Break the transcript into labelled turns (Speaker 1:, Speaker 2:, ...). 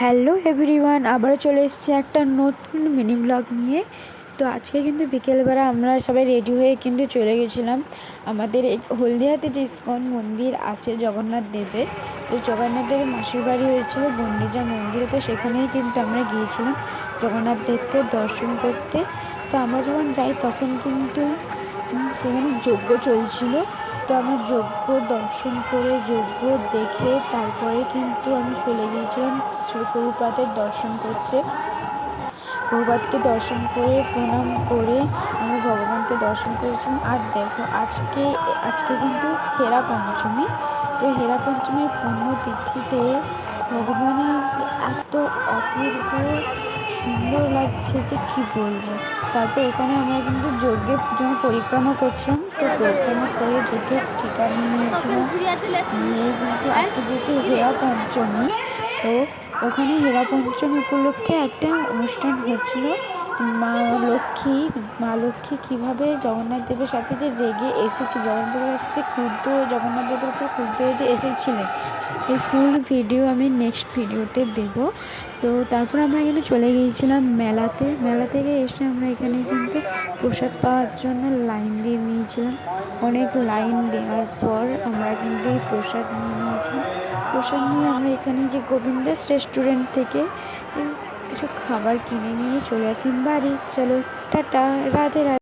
Speaker 1: Hello everyone, আবার চলে এসেছি একটা নতুন মিনি ব্লগ নিয়ে। তো আজকে কিন্তু বিকেলবেলা আমরা সবাই রেডি হয়ে কিন্তু চলে গেছিলাম আমাদের এই হলদিয়াতে যে ইস্কন মন্দির আছে জগন্নাথ দেবের। তো জগন্নাথ দেবের মাসির বাড়ি হয়েছিল গুন্ডিচা মন্দিরে, তো সেখানেই কিন্তু আমরা গিয়েছিলাম জগন্নাথ দেবকে দর্শন করতে। তো আমরা যখন যাই তখন কিন্তু সেখানে যজ্ঞ চলছিল। তো আমি যজ্ঞ দর্শন করে যজ্ঞ দেখে তারপরে কিন্তু আমি চলে গিয়েছিলাম শ্রী প্রভুপাদের দর্শন করতে। প্রভুপাদকে দর্শন করে প্রণাম করে আমি ভগবানকে দর্শন করেছিলাম। আর দেখো আজকে কিন্তু হেরা পঞ্চমী। তো হেরা পঞ্চমীর পুণ্যতিথিতে ভগবানের এত অপূর্ব সুন্দর লাগছে যে কি বলবো। তারপর এখানে আমরা কিন্তু যজ্ঞের জন্য পরিক্রমা করছিলাম। তো পরিক্রমা করে যজ্ঞের ঠিকানা নিয়েছিলাম, নিয়ে কিন্তু আজকে যেহেতু হেরা পঞ্চমী, তো ওখানে হেরা পঞ্চমী উপলক্ষে একটা অনুষ্ঠান হচ্ছিল। মা লক্ষ্মী কীভাবে জগন্নাথ দেবের সাথে যে রেগে এসেছে, জগন্নাথ দেবের সাথে ক্রুদ্ধ জগন্নাথ দেবের উপর ক্রুদ্ধ হয়ে যে এসেছিলেন, এই ফুল ভিডিও আমি নেক্সট ভিডিওতে দেব। তো তারপর আমরা কিন্তু চলে গিয়েছিলাম মেলাতে। মেলা থেকে এসে আমরা এখানে কিন্তু প্রসাদ পাওয়ার জন্য লাইন দিয়ে নিয়েছিলাম। অনেক লাইন দেওয়ার পর আমরা কিন্তু এই প্রসাদ নিয়েছিলাম। প্রসাদ নিয়ে আমরা এখানে যে গোবিন্দাস রেস্টুরেন্ট থেকে কিছু খাবার কিনে নিয়ে চলে আসলাম বাড়ি। চলো টাটা, রাধে রাধে।